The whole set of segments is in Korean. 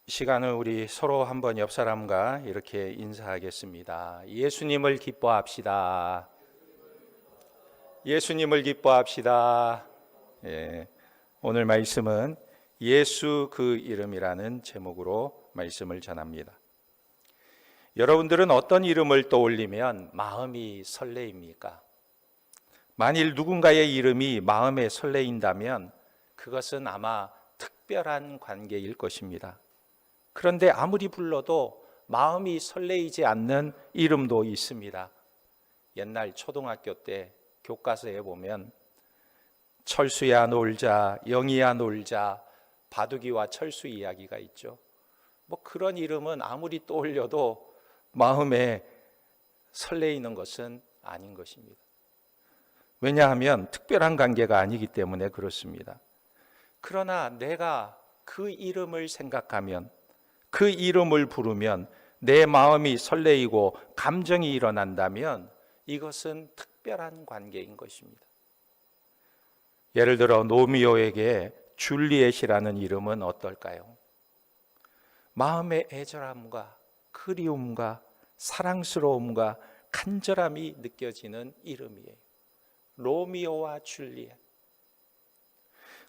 시간은 우리 서로 한번 옆 사람과 이렇게 인사하겠습니다. 예수님을 기뻐합시다. 예수님을 기뻐합시다. 예, 오늘 말씀은 예수 그 이름이라는 제목으로 말씀을 전합니다. 여러분들은 어떤 이름을 떠올리면 마음이 설레입니까? 만일 누군가의 이름이 마음에 설레인다면 그것은 아마 특별한 관계일 것입니다. 그런데 아무리 불러도 마음이 설레이지 않는 이름도 있습니다. 옛날 초등학교 때 교과서에 보면 철수야 놀자, 영희야 놀자, 바둑이와 철수 이야기가 있죠. 그런 이름은 아무리 떠올려도 마음에 설레이는 것은 아닌 것입니다. 왜냐하면 특별한 관계가 아니기 때문에 그렇습니다. 그러나 내가 그 이름을 생각하면, 그 이름을 부르면 내 마음이 설레이고 감정이 일어난다면 이것은 특별한 관계인 것입니다. 예를 들어 로미오에게 줄리엣이라는 이름은 어떨까요? 마음의 애절함과 그리움과 사랑스러움과 간절함이 느껴지는 이름이에요. 로미오와 줄리엣.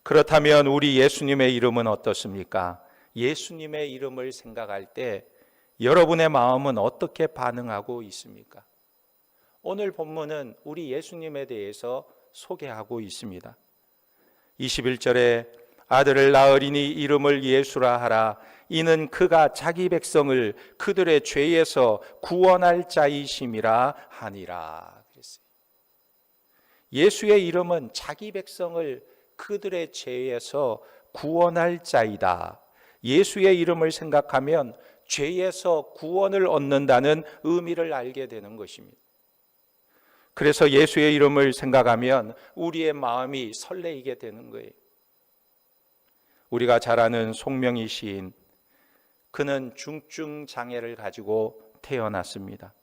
그렇다면 우리 예수님의 이름은 어떻습니까? 예수님의 이름을 생각할 때 여러분의 마음은 어떻게 반응하고 있습니까? 오늘 본문은 우리 예수님에 대해서 소개하고 있습니다. 21절에 아들을 낳으리니 이름을 예수라 하라. 이는 그가 자기 백성을 그들의 죄에서 구원할 자이심이라 하니라. 그랬어요. 예수의 이름은 자기 백성을 그들의 죄에서 구원할 자이다. 예수의 이름을 생각하면 죄에서 구원을 얻는다는 의미를 알게 되는 것입니다. 그래서 예수의 이름을 생각하면 우리의 마음이 설레이게 되는 거예요. 우리가 잘 아는 송명희 시인, 그는 중증 장애를 가지고 태어났습니다.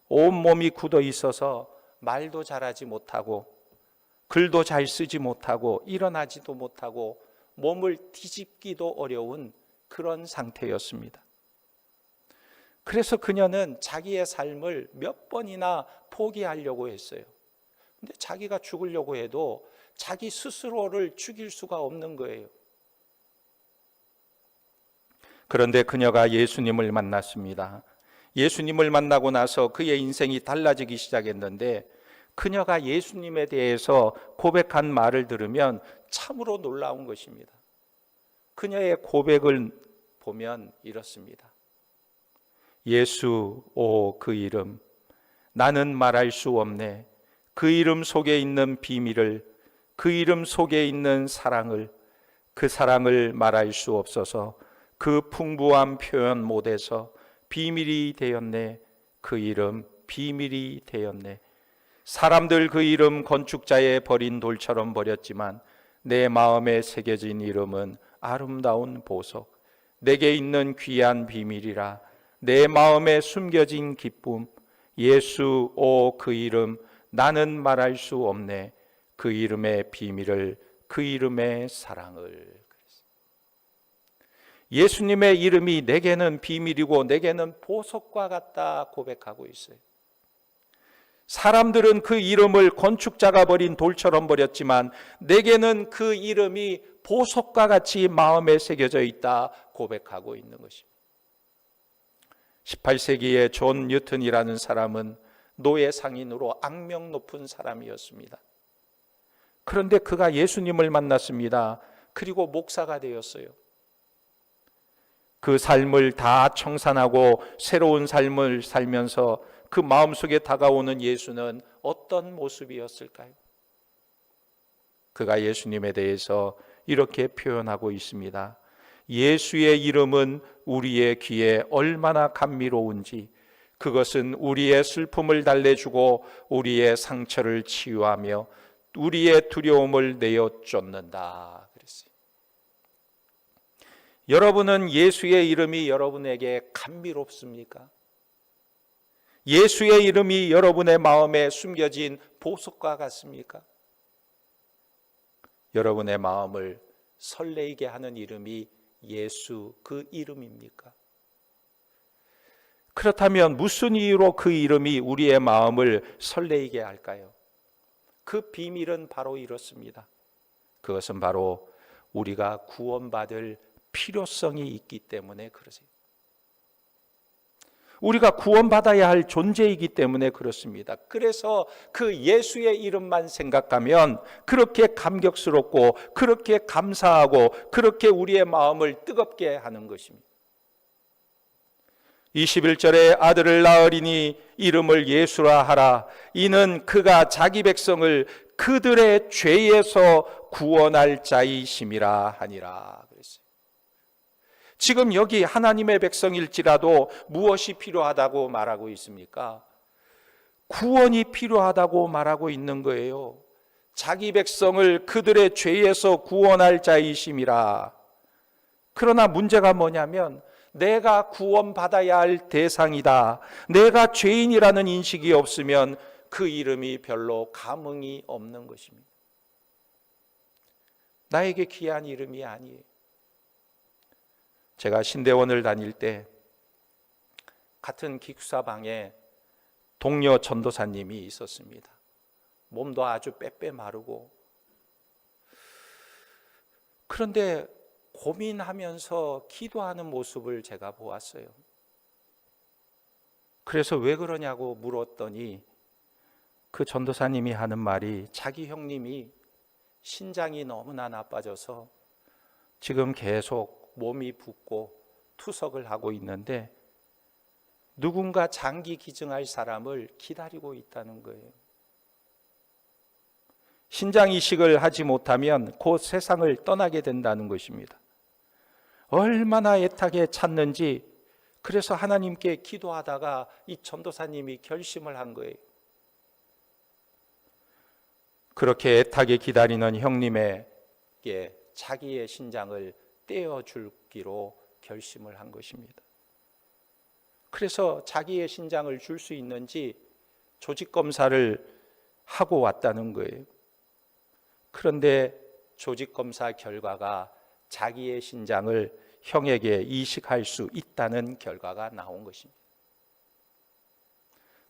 온몸이 굳어 있어서 말도 잘하지 못하고 글도 잘 쓰지 못하고 일어나지도 못하고 몸을 뒤집기도 어려운 그런 상태였습니다. 그래서 그녀는 자기의 삶을 몇 번이나 포기하려고 했어요. 근데 자기가 죽으려고 해도 자기 스스로를 죽일 수가 없는 거예요. 그런데 그녀가 예수님을 만났습니다. 예수님을 만나고 나서 그의 인생이 달라지기 시작했는데 그녀가 예수님에 대해서 고백한 말을 들으면 참으로 놀라운 것입니다. 그녀의 고백을 보면 이렇습니다. 예수, 오 그 이름, 나는 말할 수 없네. 그 이름 속에 있는 비밀을, 그 이름 속에 있는 사랑을, 그 사랑을 말할 수 없어서 그 풍부한 표현 못해서 비밀이 되었네. 그 이름 비밀이 되었네. 사람들 그 이름 건축자의 버린 돌처럼 버렸지만 내 마음에 새겨진 이름은 아름다운 보석, 내게 있는 귀한 비밀이라. 내 마음에 숨겨진 기쁨, 예수 오 그 이름, 나는 말할 수 없네. 그 이름의 비밀을, 그 이름의 사랑을. 예수님의 이름이 내게는 비밀이고 내게는 보석과 같다 고백하고 있어요. 사람들은 그 이름을 건축자가 버린 돌처럼 버렸지만 내게는 그 이름이 보석과 같이 마음에 새겨져 있다 고백하고 있는 것입니다. 18세기에 존 뉴턴이라는 사람은 노예 상인으로 악명 높은 사람이었습니다. 그런데 그가 예수님을 만났습니다. 그리고 목사가 되었어요. 그 삶을 다 청산하고 새로운 삶을 살면서 그 마음속에 다가오는 예수는 어떤 모습이었을까요? 그가 예수님에 대해서 이렇게 표현하고 있습니다. 예수의 이름은 우리의 귀에 얼마나 감미로운지, 그것은 우리의 슬픔을 달래주고 우리의 상처를 치유하며 우리의 두려움을 내어 쫓는다 그랬어요. 여러분은 예수의 이름이 여러분에게 감미롭습니까? 예수의 이름이 여러분의 마음에 숨겨진 보석과 같습니까? 여러분의 마음을 설레이게 하는 이름이 예수 그 이름입니까? 그렇다면 무슨 이유로 그 이름이 우리의 마음을 설레게 할까요? 그 비밀은 바로 이렇습니다. 그것은 바로 우리가 구원받을 필요성이 있기 때문에 그러세요. 우리가 구원받아야 할 존재이기 때문에 그렇습니다. 그래서 그 예수의 이름만 생각하면 그렇게 감격스럽고 그렇게 감사하고 그렇게 우리의 마음을 뜨겁게 하는 것입니다. 21절에 아들을 낳으리니 이름을 예수라 하라. 이는 그가 자기 백성을 그들의 죄에서 구원할 자이심이라 하니라 그랬어요. 지금 여기 하나님의 백성일지라도 무엇이 필요하다고 말하고 있습니까? 구원이 필요하다고 말하고 있는 거예요. 자기 백성을 그들의 죄에서 구원할 자이심이라. 그러나 문제가 뭐냐면 내가 구원받아야 할 대상이다, 내가 죄인이라는 인식이 없으면 그 이름이 별로 감흥이 없는 것입니다. 나에게 귀한 이름이 아니에요. 제가 신대원을 다닐 때 같은 기숙사방에 동료 전도사님이 있었습니다. 몸도 아주 빼빼 마르고, 그런데 고민하면서 기도하는 모습을 제가 보았어요. 그래서 왜 그러냐고 물었더니 그 전도사님이 하는 말이 자기 형님이 신장이 너무나 나빠져서 지금 계속 몸이 붓고 투석을 하고 있는데 누군가 장기 기증할 사람을 기다리고 있다는 거예요. 신장 이식을 하지 못하면 곧 세상을 떠나게 된다는 것입니다. 얼마나 애타게 찾는지, 그래서 하나님께 기도하다가 이 전도사님이 결심을 한 거예요. 그렇게 애타게 기다리는 형님에게 자기의 신장을 떼어주기로 결심을 한 것입니다. 그래서 자기의 신장을 줄 수 있는지 조직검사를 하고 왔다는 거예요. 그런데 조직검사 결과가 자기의 신장을 형에게 이식할 수 있다는 결과가 나온 것입니다.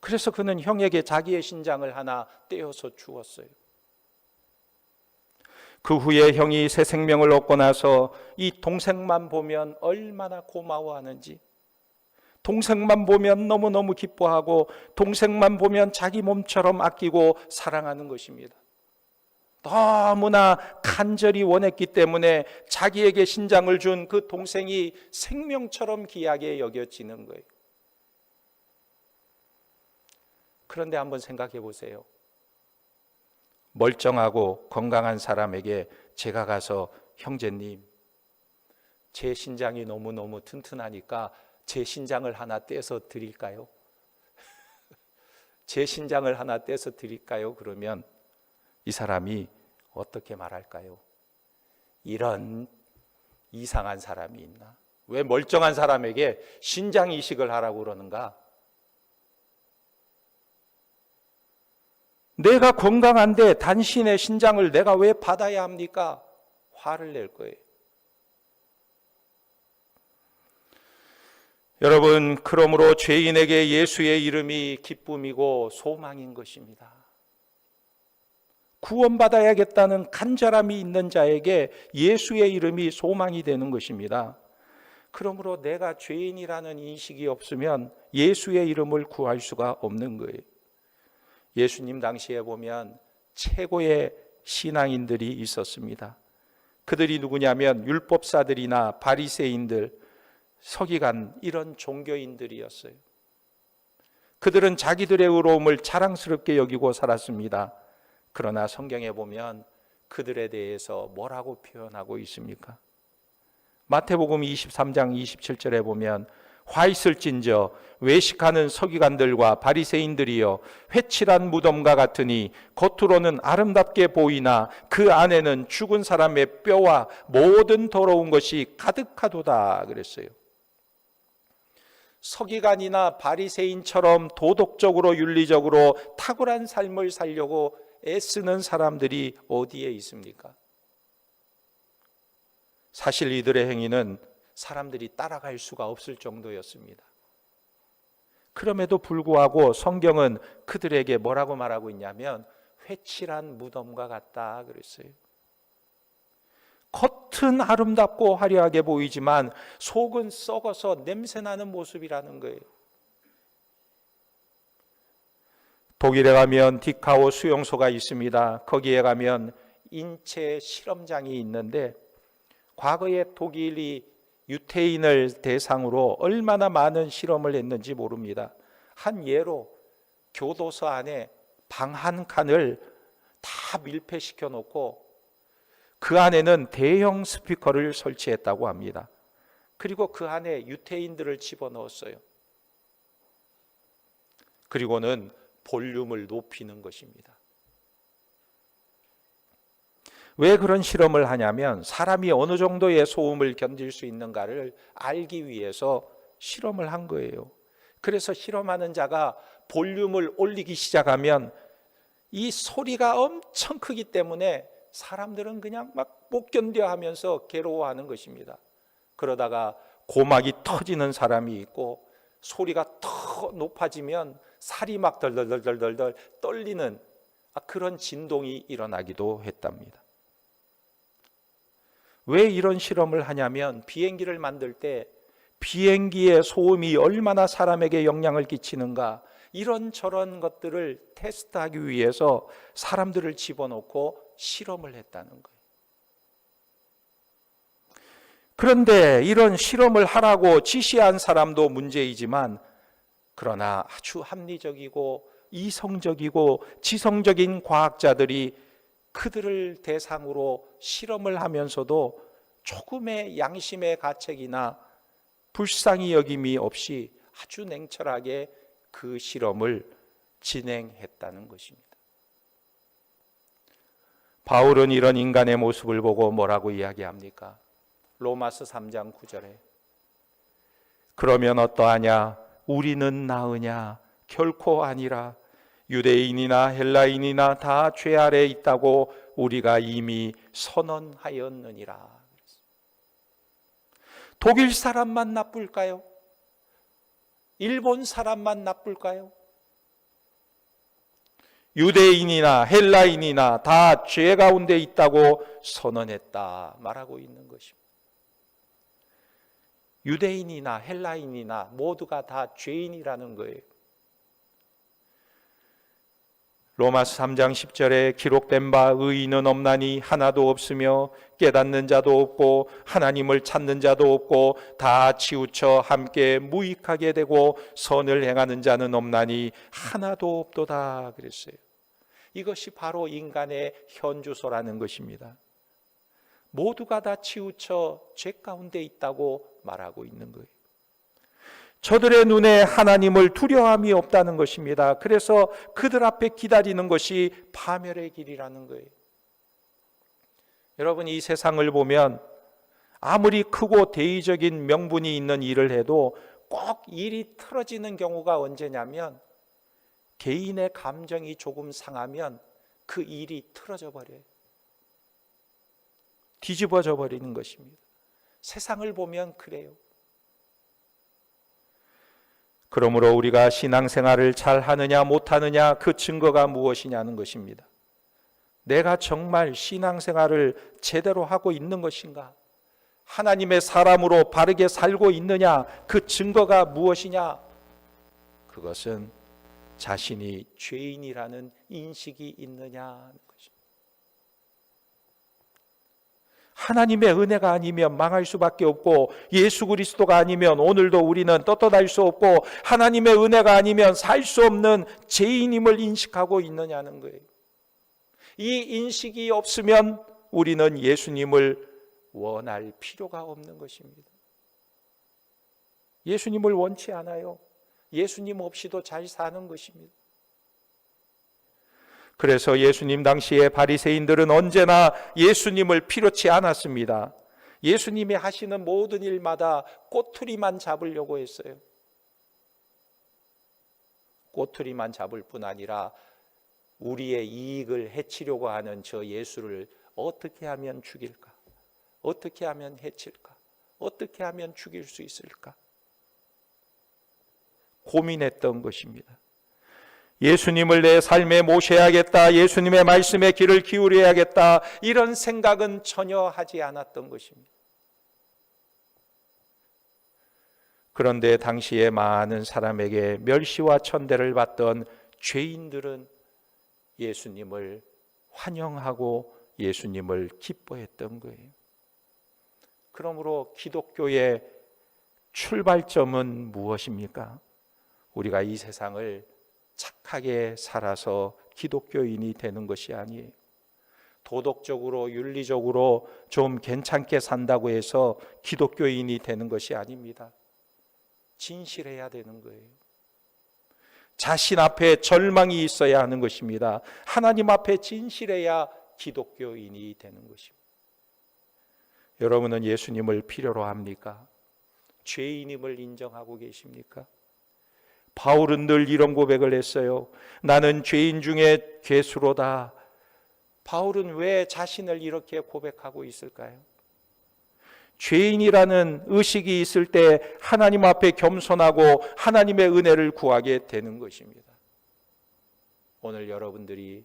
그래서 그는 형에게 자기의 신장을 하나 떼어서 주었어요. 그 후에 형이 새 생명을 얻고 나서 이 동생만 보면 얼마나 고마워하는지, 동생만 보면 너무너무 기뻐하고 동생만 보면 자기 몸처럼 아끼고 사랑하는 것입니다. 너무나 간절히 원했기 때문에 자기에게 신장을 준 그 동생이 생명처럼 귀하게 여겨지는 거예요. 그런데 한번 생각해 보세요. 멀쩡하고 건강한 사람에게 제가 가서 형제님, 제 신장이 너무너무 튼튼하니까 제 신장을 하나 떼서 드릴까요? 제 신장을 하나 떼서 드릴까요? 그러면 이 사람이 어떻게 말할까요? 이런 이상한 사람이 있나? 왜 멀쩡한 사람에게 신장 이식을 하라고 그러는가? 내가 건강한데 당신의 신장을 내가 왜 받아야 합니까? 화를 낼 거예요. 여러분, 그러므로 죄인에게 예수의 이름이 기쁨이고 소망인 것입니다. 구원받아야겠다는 간절함이 있는 자에게 예수의 이름이 소망이 되는 것입니다. 그러므로 내가 죄인이라는 인식이 없으면 예수의 이름을 구할 수가 없는 거예요. 예수님 당시에 보면 최고의 신앙인들이 있었습니다. 그들이 누구냐면 율법사들이나 바리새인들, 서기관, 이런 종교인들이었어요. 그들은 자기들의 의로움을 자랑스럽게 여기고 살았습니다. 그러나 성경에 보면 그들에 대해서 뭐라고 표현하고 있습니까? 마태복음 23장 27절에 보면 화 있을진저 외식하는 서기관들과 바리새인들이여, 회칠한 무덤과 같으니 겉으로는 아름답게 보이나 그 안에는 죽은 사람의 뼈와 모든 더러운 것이 가득하도다 그랬어요. 서기관이나 바리새인처럼 도덕적으로 윤리적으로 탁월한 삶을 살려고 애쓰는 사람들이 어디에 있습니까? 사실 이들의 행위는 사람들이 따라갈 수가 없을 정도였습니다. 그럼에도 불구하고 성경은 그들에게 뭐라고 말하고 있냐면 회칠한 무덤과 같다 그랬어요. 겉은 아름답고 화려하게 보이지만 속은 썩어서 냄새나는 모습이라는 거예요. 독일에 가면 디카오 수용소가 있습니다. 거기에 가면 인체 실험장이 있는데 과거에 독일이 유태인을 대상으로 얼마나 많은 실험을 했는지 모릅니다. 한 예로 교도소 안에 방 한 칸을 다 밀폐시켜 놓고 그 안에는 대형 스피커를 설치했다고 합니다. 그리고 그 안에 유태인들을 집어넣었어요. 그리고는 볼륨을 높이는 것입니다. 왜 그런 실험을 하냐면 사람이 어느 정도의 소음을 견딜 수 있는가를 알기 위해서 실험을 한 거예요. 그래서 실험하는 자가 볼륨을 올리기 시작하면 이 소리가 엄청 크기 때문에 사람들은 그냥 막 못 견뎌 하면서 괴로워하는 것입니다. 그러다가 고막이 터지는 사람이 있고 소리가 더 높아지면 살이 막 덜덜덜덜덜 떨리는 그런 진동이 일어나기도 했답니다. 왜 이런 실험을 하냐면 비행기를 만들 때 비행기의 소음이 얼마나 사람에게 영향을 끼치는가 이런저런 것들을 테스트하기 위해서 사람들을 집어넣고 실험을 했다는 거예요. 그런데 이런 실험을 하라고 지시한 사람도 문제이지만 그러나 아주 합리적이고 이성적이고 지성적인 과학자들이 그들을 대상으로 실험을 하면서도 조금의 양심의 가책이나 불쌍히 여김이 없이 아주 냉철하게 그 실험을 진행했다는 것입니다. 바울은 이런 인간의 모습을 보고 뭐라고 이야기합니까? 로마서 3장 9절에 그러면 어떠하냐? 우리는 나으냐? 결코 아니라 유대인이나 헬라인이나 다 죄 아래 있다고 우리가 이미 선언하였느니라. 독일 사람만 나쁠까요? 일본 사람만 나쁠까요? 유대인이나 헬라인이나 다 죄 가운데 있다고 선언했다 말하고 있는 것입니다. 유대인이나 헬라인이나 모두가 다 죄인이라는 거예요. 로마서 3장 10절에 기록된 바 의인은 없나니 하나도 없으며 깨닫는 자도 없고 하나님을 찾는 자도 없고 다 치우쳐 함께 무익하게 되고 선을 행하는 자는 없나니 하나도 없도다 그랬어요. 이것이 바로 인간의 현주소라는 것입니다. 모두가 다 치우쳐 죄 가운데 있다고 말하고 있는 거예요. 저들의 눈에 하나님을 두려움이 없다는 것입니다. 그래서 그들 앞에 기다리는 것이 파멸의 길이라는 거예요. 여러분, 이 세상을 보면 아무리 크고 대의적인 명분이 있는 일을 해도 꼭 일이 틀어지는 경우가 언제냐면 개인의 감정이 조금 상하면 그 일이 틀어져 버려요. 뒤집어져 버리는 것입니다. 세상을 보면 그래요. 그러므로 우리가 신앙생활을 잘 하느냐 못하느냐 그 증거가 무엇이냐는 것입니다. 내가 정말 신앙생활을 제대로 하고 있는 것인가? 하나님의 사람으로 바르게 살고 있느냐 그 증거가 무엇이냐? 그것은 자신이 죄인이라는 인식이 있느냐는 것입니다. 하나님의 은혜가 아니면 망할 수밖에 없고 예수 그리스도가 아니면 오늘도 우리는 떳떳할 수 없고 하나님의 은혜가 아니면 살 수 없는 죄인임을 인식하고 있느냐는 거예요. 이 인식이 없으면 우리는 예수님을 원할 필요가 없는 것입니다. 예수님을 원치 않아요. 예수님 없이도 잘 사는 것입니다. 그래서 예수님 당시에 바리새인들은 언제나 예수님을 필요치 않았습니다. 예수님이 하시는 모든 일마다 꼬투리만 잡으려고 했어요. 꼬투리만 잡을 뿐 아니라 우리의 이익을 해치려고 하는 저 예수를 어떻게 하면 죽일까? 어떻게 하면 해칠까? 어떻게 하면 죽일 수 있을까? 고민했던 것입니다. 예수님을 내 삶에 모셔야겠다, 예수님의 말씀에 귀를 기울여야겠다, 이런 생각은 전혀 하지 않았던 것입니다. 그런데 당시에 많은 사람에게 멸시와 천대를 받던 죄인들은 예수님을 환영하고 예수님을 기뻐했던 거예요. 그러므로 기독교의 출발점은 무엇입니까? 우리가 이 세상을 착하게 살아서 기독교인이 되는 것이 아니에요. 도덕적으로 윤리적으로 좀 괜찮게 산다고 해서 기독교인이 되는 것이 아닙니다. 진실해야 되는 거예요. 자신 앞에 절망이 있어야 하는 것입니다. 하나님 앞에 진실해야 기독교인이 되는 것입니다. 여러분은 예수님을 필요로 합니까? 죄인임을 인정하고 계십니까? 바울은 늘 이런 고백을 했어요. 나는 죄인 중에 괴수로다. 바울은 왜 자신을 이렇게 고백하고 있을까요? 죄인이라는 의식이 있을 때 하나님 앞에 겸손하고 하나님의 은혜를 구하게 되는 것입니다. 오늘 여러분들이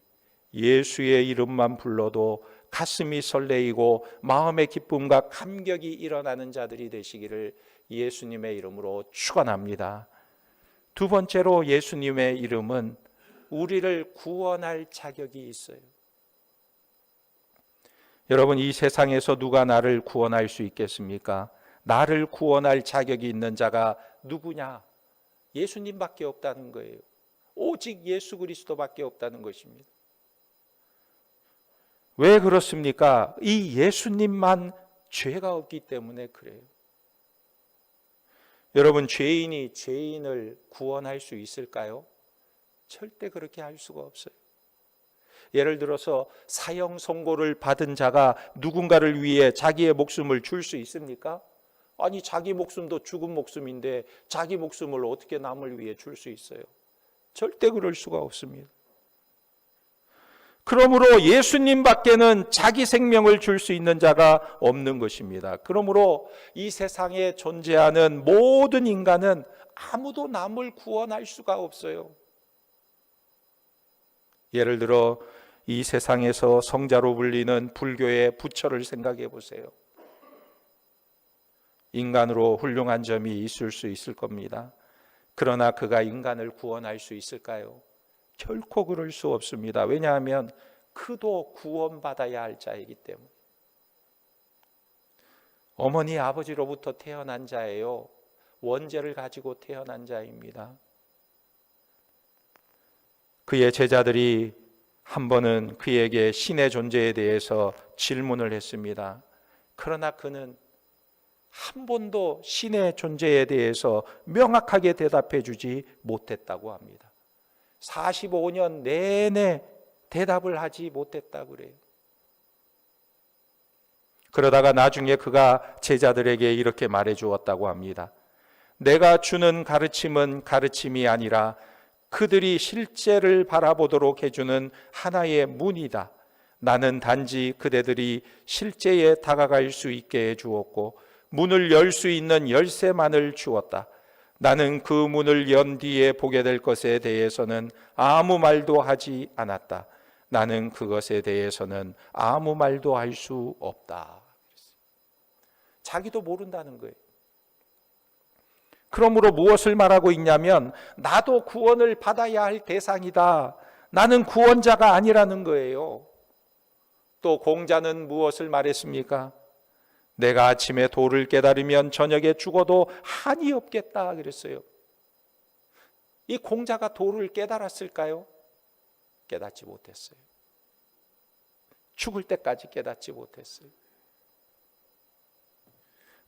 예수의 이름만 불러도 가슴이 설레이고 마음의 기쁨과 감격이 일어나는 자들이 되시기를 예수님의 이름으로 축원합니다. 두 번째로 예수님의 이름은 우리를 구원할 자격이 있어요. 여러분, 이 세상에서 누가 나를 구원할 수 있겠습니까? 나를 구원할 자격이 있는 자가 누구냐? 예수님밖에 없다는 거예요. 오직 예수 그리스도밖에 없다는 것입니다. 왜 그렇습니까? 이 예수님만 죄가 없기 때문에 그래요. 여러분, 죄인이 죄인을 구원할 수 있을까요? 절대 그렇게 할 수가 없어요. 예를 들어서 사형 선고를 받은 자가 누군가를 위해 자기의 목숨을 줄 수 있습니까? 아니, 자기 목숨도 죽은 목숨인데 자기 목숨을 어떻게 남을 위해 줄 수 있어요? 절대 그럴 수가 없습니다. 그러므로 예수님밖에는 자기 생명을 줄 수 있는 자가 없는 것입니다. 그러므로 이 세상에 존재하는 모든 인간은 아무도 남을 구원할 수가 없어요. 예를 들어 이 세상에서 성자로 불리는 불교의 부처를 생각해 보세요. 인간으로 훌륭한 점이 있을 수 있을 겁니다. 그러나 그가 인간을 구원할 수 있을까요? 결코 그럴 수 없습니다. 왜냐하면 그도 구원받아야 할 자이기 때문에. 어머니 아버지로부터 태어난 자예요. 원죄를 가지고 태어난 자입니다. 그의 제자들이 한 번은 그에게 신의 존재에 대해서 질문을 했습니다. 그러나 그는 한 번도 신의 존재에 대해서 명확하게 대답해 주지 못했다고 합니다. 45년 내내 대답을 하지 못했다고 그래요. 그러다가 나중에 그가 제자들에게 이렇게 말해 주었다고 합니다. 내가 주는 가르침은 가르침이 아니라 그들이 실제를 바라보도록 해주는 하나의 문이다. 나는 단지 그대들이 실제에 다가갈 수 있게 해주었고 문을 열 수 있는 열쇠만을 주었다. 나는 그 문을 연 뒤에 보게 될 것에 대해서는 아무 말도 하지 않았다. 나는 그것에 대해서는 아무 말도 할 수 없다. 자기도 모른다는 거예요. 그러므로 무엇을 말하고 있냐면 나도 구원을 받아야 할 대상이다. 나는 구원자가 아니라는 거예요. 또 공자는 무엇을 말했습니까? 내가 아침에 도를 깨달으면 저녁에 죽어도 한이 없겠다 그랬어요. 이 공자가 도를 깨달았을까요? 깨닫지 못했어요. 죽을 때까지 깨닫지 못했어요.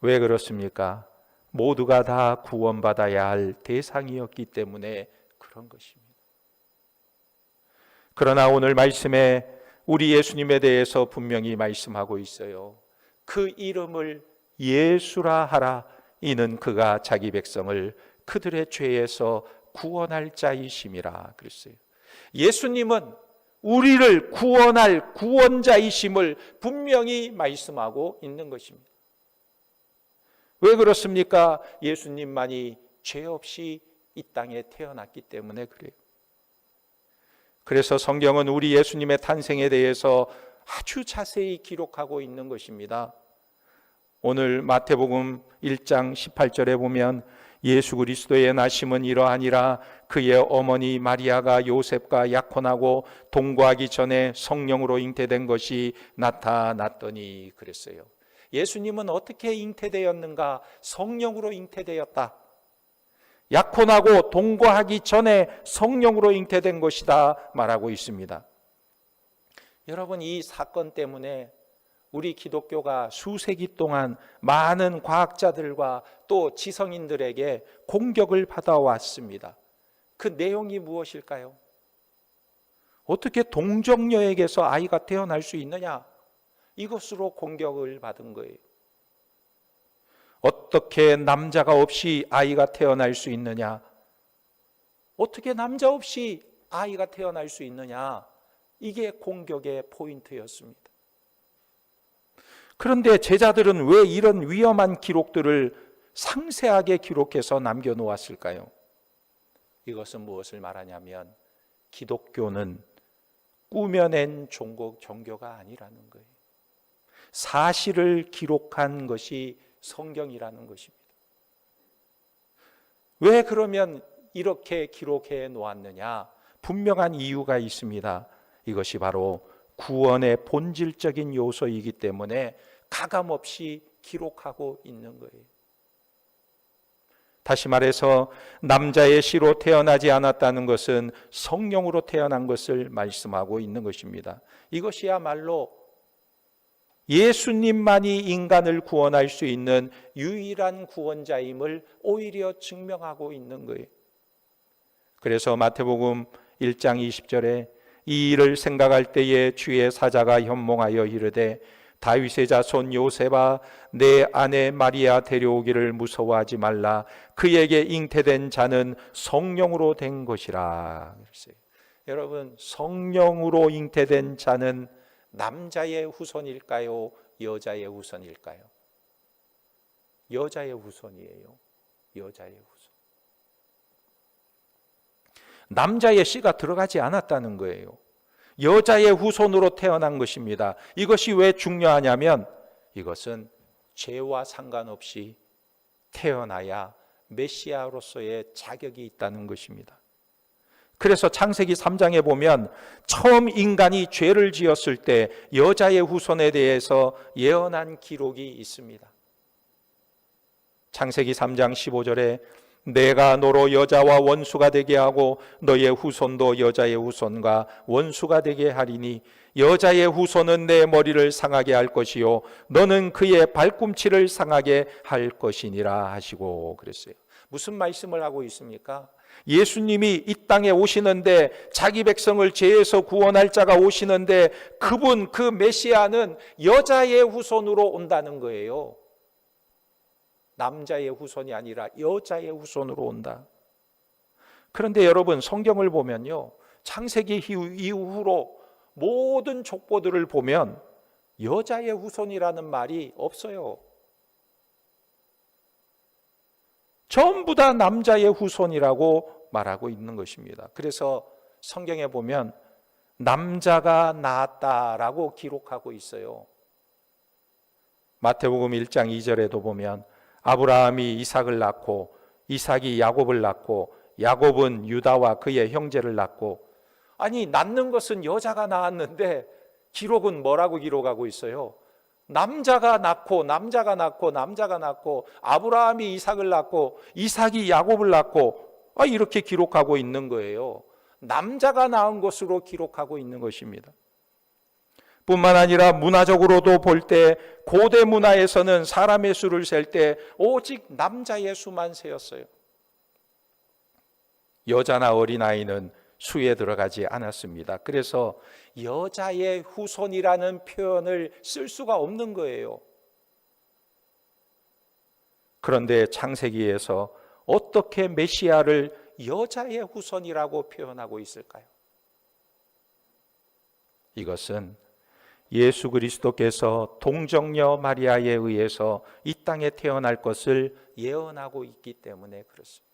왜 그렇습니까? 모두가 다 구원받아야 할 대상이었기 때문에 그런 것입니다. 그러나 오늘 말씀에 우리 예수님에 대해서 분명히 말씀하고 있어요. 그 이름을 예수라 하라. 이는 그가 자기 백성을 그들의 죄에서 구원할 자이심이라 그랬어요. 예수님은 우리를 구원할 구원자이심을 분명히 말씀하고 있는 것입니다. 왜 그렇습니까? 예수님만이 죄 없이 이 땅에 태어났기 때문에 그래요. 그래서 성경은 우리 예수님의 탄생에 대해서 아주 자세히 기록하고 있는 것입니다. 오늘 마태복음 1장 18절에 보면 예수 그리스도의 나심은 이러하니라 그의 어머니 마리아가 요셉과 약혼하고 동거하기 전에 성령으로 잉태된 것이 나타났더니 그랬어요. 예수님은 어떻게 잉태되었는가? 성령으로 잉태되었다. 약혼하고 동거하기 전에 성령으로 잉태된 것이다 말하고 있습니다. 여러분, 이 사건 때문에 우리 기독교가 수세기 동안 많은 과학자들과 또 지성인들에게 공격을 받아왔습니다. 그 내용이 무엇일까요? 어떻게 동정녀에게서 아이가 태어날 수 있느냐? 이것으로 공격을 받은 거예요. 어떻게 남자가 없이 아이가 태어날 수 있느냐? 어떻게 남자 없이 아이가 태어날 수 있느냐? 이게 공격의 포인트였습니다. 그런데 제자들은 왜 이런 위험한 기록들을 상세하게 기록해서 남겨놓았을까요? 이것은 무엇을 말하냐면 기독교는 꾸며낸 종교가 아니라는 거예요. 사실을 기록한 것이 성경이라는 것입니다. 왜 그러면 이렇게 기록해 놓았느냐? 분명한 이유가 있습니다. 이것이 바로 구원의 본질적인 요소이기 때문에 가감없이 기록하고 있는 거예요. 다시 말해서 남자의 씨로 태어나지 않았다는 것은 성령으로 태어난 것을 말씀하고 있는 것입니다. 이것이야말로 예수님만이 인간을 구원할 수 있는 유일한 구원자임을 오히려 증명하고 있는 거예요. 그래서 마태복음 1장 20절에 이 일을 생각할 때에 주의 사자가 현몽하여 이르되 다윗의 자손 요셉아 내 아내 마리아 데려오기를 무서워하지 말라 그에게 잉태된 자는 성령으로 된 것이라. 여러분, 성령으로 잉태된 자는 남자의 후손일까요? 여자의 후손일까요? 여자의 후손이에요. 여자의 후손. 남자의 씨가 들어가지 않았다는 거예요. 여자의 후손으로 태어난 것입니다. 이것이 왜 중요하냐면 이것은 죄와 상관없이 태어나야 메시아로서의 자격이 있다는 것입니다. 그래서 창세기 3장에 보면 처음 인간이 죄를 지었을 때 여자의 후손에 대해서 예언한 기록이 있습니다. 창세기 3장 15절에 내가 너로 여자와 원수가 되게 하고 너의 후손도 여자의 후손과 원수가 되게 하리니 여자의 후손은 내 머리를 상하게 할 것이요 너는 그의 발꿈치를 상하게 할 것이니라 하시고 그랬어요. 무슨 말씀을 하고 있습니까? 예수님이 이 땅에 오시는데 자기 백성을 죄에서 구원할 자가 오시는데 그분 그 메시아는 여자의 후손으로 온다는 거예요. 남자의 후손이 아니라 여자의 후손으로 온다. 그런데 여러분, 성경을 보면요, 창세기 이후로 모든 족보들을 보면 여자의 후손이라는 말이 없어요. 전부 다 남자의 후손이라고 말하고 있는 것입니다. 그래서 성경에 보면 남자가 낳았다라고 기록하고 있어요. 마태복음 1장 2절에도 보면 아브라함이 이삭을 낳고 이삭이 야곱을 낳고 야곱은 유다와 그의 형제를 낳고, 아니 낳는 것은 여자가 낳았는데 기록은 뭐라고 기록하고 있어요? 남자가 낳고 남자가 낳고 남자가 낳고 아브라함이 이삭을 낳고 이삭이 야곱을 낳고 이렇게 기록하고 있는 거예요. 남자가 낳은 것으로 기록하고 있는 것입니다. 뿐만 아니라 문화적으로도 볼 때 고대 문화에서는 사람의 수를 셀 때 오직 남자의 수만 세었어요. 여자나 어린아이는 수에 들어가지 않았습니다. 그래서 여자의 후손이라는 표현을 쓸 수가 없는 거예요. 그런데 창세기에서 어떻게 메시아를 여자의 후손이라고 표현하고 있을까요? 이것은 예수 그리스도께서 동정녀 마리아에 의해서 이 땅에 태어날 것을 예언하고 있기 때문에 그렇습니다.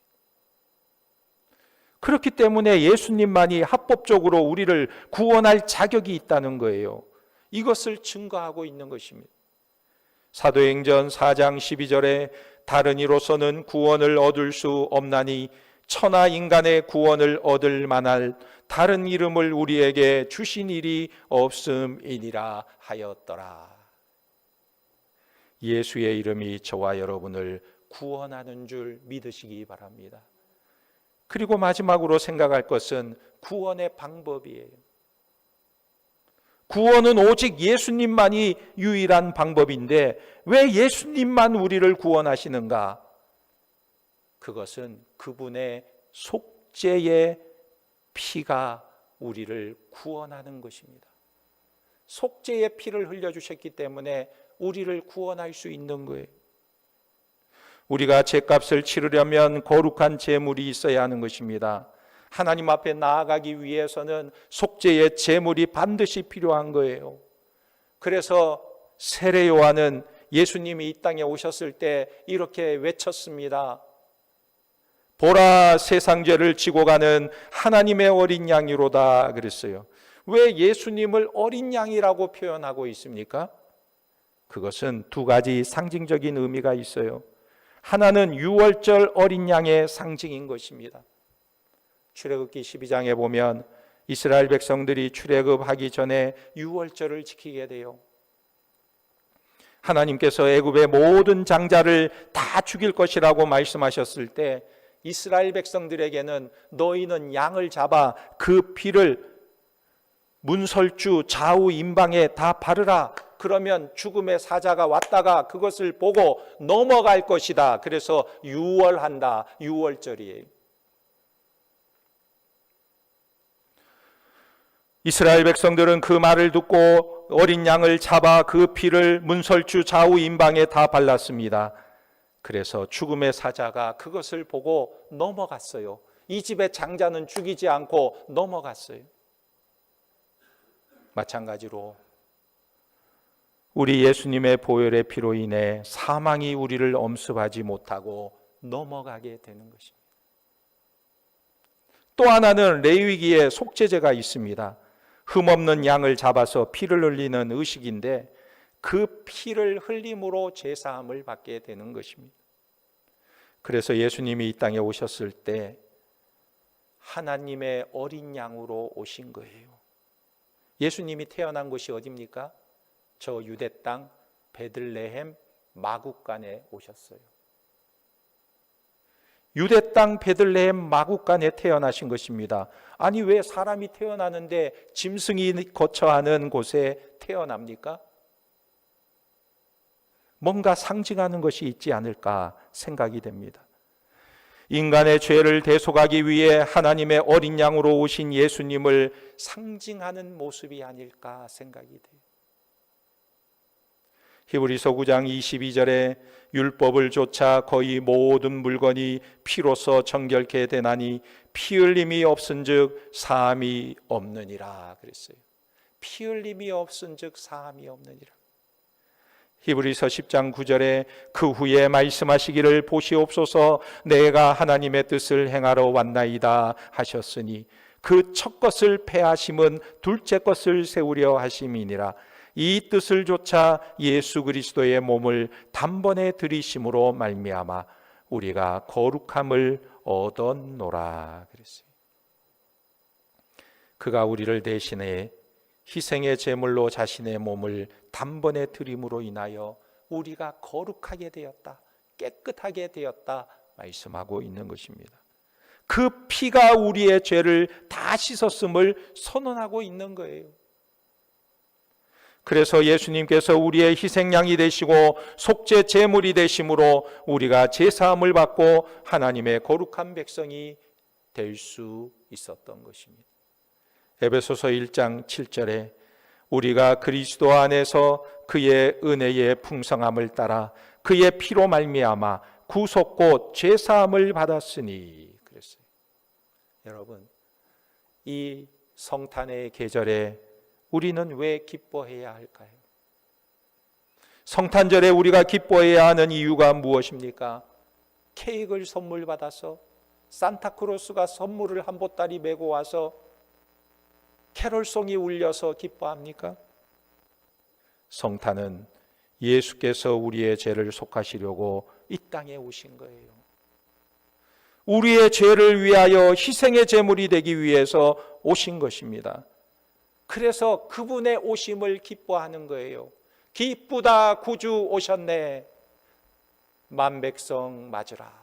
그렇기 때문에 예수님만이 합법적으로 우리를 구원할 자격이 있다는 거예요. 이것을 증거하고 있는 것입니다. 사도행전 4장 12절에 다른 이로서는 구원을 얻을 수 없나니 천하 인간의 구원을 얻을 만할 다른 이름을 우리에게 주신 일이 없음이니라 하였더라. 예수의 이름이 저와 여러분을 구원하는 줄 믿으시기 바랍니다. 그리고 마지막으로 생각할 것은 구원의 방법이에요. 구원은 오직 예수님만이 유일한 방법인데 왜 예수님만 우리를 구원하시는가? 그것은 그분의 속죄의 피가 우리를 구원하는 것입니다. 속죄의 피를 흘려주셨기 때문에 우리를 구원할 수 있는 거예요. 우리가 죄값을 치르려면 거룩한 제물이 있어야 하는 것입니다. 하나님 앞에 나아가기 위해서는 속죄의 제물이 반드시 필요한 거예요. 그래서 세례 요한은 예수님이 이 땅에 오셨을 때 이렇게 외쳤습니다. 보라, 세상 죄를 지고 가는 하나님의 어린 양이로다 그랬어요. 왜 예수님을 어린 양이라고 표현하고 있습니까? 그것은 두 가지 상징적인 의미가 있어요. 하나는 유월절 어린 양의 상징인 것입니다. 출애굽기 12장에 보면 이스라엘 백성들이 출애굽하기 전에 유월절을 지키게 돼요. 하나님께서 애굽의 모든 장자를 다 죽일 것이라고 말씀하셨을 때 이스라엘 백성들에게는 너희는 양을 잡아 그 피를 문설주 좌우 임방에 다 바르라. 그러면 죽음의 사자가 왔다가 그것을 보고 넘어갈 것이다. 그래서 유월한다. 유월절이에요. 이스라엘 백성들은 그 말을 듣고 어린 양을 잡아 그 피를 문설주 좌우 임방에 다 발랐습니다. 그래서 죽음의 사자가 그것을 보고 넘어갔어요. 이 집의 장자는 죽이지 않고 넘어갔어요. 마찬가지로 우리 예수님의 보혈의 피로 인해 사망이 우리를 엄습하지 못하고 넘어가게 되는 것입니다. 또 하나는 레위기에 속죄제가 있습니다. 흠없는 양을 잡아서 피를 흘리는 의식인데 그 피를 흘림으로 제사함을 받게 되는 것입니다. 그래서 예수님이 이 땅에 오셨을 때 하나님의 어린 양으로 오신 거예요. 예수님이 태어난 곳이 어디입니까? 저 유대 땅 베들레헴 마구간에 오셨어요. 유대 땅 베들레헴 마구간에 태어나신 것입니다. 아니 왜 사람이 태어나는데 짐승이 거처하는 곳에 태어납니까? 뭔가 상징하는 것이 있지 않을까 생각이 됩니다. 인간의 죄를 대속하기 위해 하나님의 어린 양으로 오신 예수님을 상징하는 모습이 아닐까 생각이 돼요. 히브리서 9장 22절에 율법을 좇아 거의 모든 물건이 피로서 정결케 되나니 피 흘림이 없은즉 사함이 없느니라 그랬어요. 피 흘림이 없은즉 사함이 없느니라. 히브리서 10장 9절에 그 후에 말씀하시기를 보시옵소서 내가 하나님의 뜻을 행하러 왔나이다 하셨으니 그 첫 것을 폐하심은 둘째 것을 세우려 하심이니라. 이 뜻을 좇아 예수 그리스도의 몸을 단번에 들이심으로 말미암아 우리가 거룩함을 얻었노라 그랬어요. 그가 우리를 대신해 희생의 제물로 자신의 몸을 단번에 드림으로 인하여 우리가 거룩하게 되었다, 깨끗하게 되었다 말씀하고 있는 것입니다. 그 피가 우리의 죄를 다 씻었음을 선언하고 있는 거예요. 그래서 예수님께서 우리의 희생양이 되시고 속죄 제물이 되심으로 우리가 제사함을 받고 하나님의 거룩한 백성이 될 수 있었던 것입니다. 에베소서 1장 7절에 우리가 그리스도 안에서 그의 은혜의 풍성함을 따라 그의 피로 말미암아 구속 곧 죄사함을 받았으니 그랬어요. 여러분, 이 성탄의 계절에 우리는 왜 기뻐해야 할까요? 성탄절에 우리가 기뻐해야 하는 이유가 무엇입니까? 케이크를 선물 받아서, 산타크로스가 선물을 한 보따리 메고 와서 캐롤송이 울려서 기뻐합니까? 성탄은 예수께서 우리의 죄를 속하시려고 이 땅에 오신 거예요. 우리의 죄를 위하여 희생의 제물이 되기 위해서 오신 것입니다. 그래서 그분의 오심을 기뻐하는 거예요. 기쁘다, 구주 오셨네. 만백성 맞으라.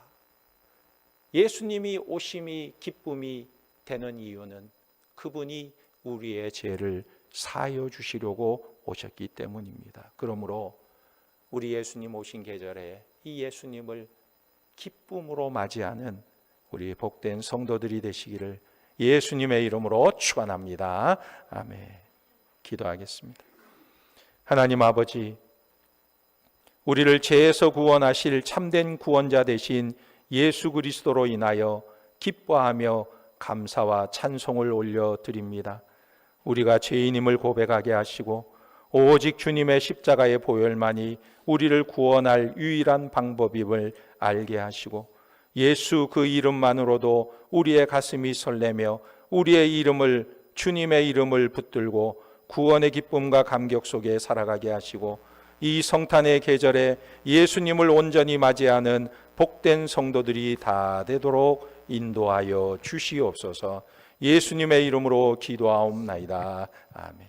예수님이 오심이 기쁨이 되는 이유는 그분이 우리의 죄를 사하여 주시려고 오셨기 때문입니다. 그러므로 우리 예수님 오신 계절에 이 예수님을 기쁨으로 맞이하는 우리 복된 성도들이 되시기를 예수님의 이름으로 축원합니다. 아멘. 기도하겠습니다. 하나님 아버지, 우리를 죄에서 구원하실 참된 구원자 되신 예수 그리스도로 인하여 기뻐하며 감사와 찬송을 올려드립니다. 우리가 죄인임을 고백하게 하시고 오직 주님의 십자가의 보혈만이 우리를 구원할 유일한 방법임을 알게 하시고 예수 그 이름만으로도 우리의 가슴이 설레며 우리의 이름을, 주님의 이름을 붙들고 구원의 기쁨과 감격 속에 살아가게 하시고 이 성탄의 계절에 예수님을 온전히 맞이하는 복된 성도들이 다 되도록 인도하여 주시옵소서. 예수님의 이름으로 기도하옵나이다. 아멘.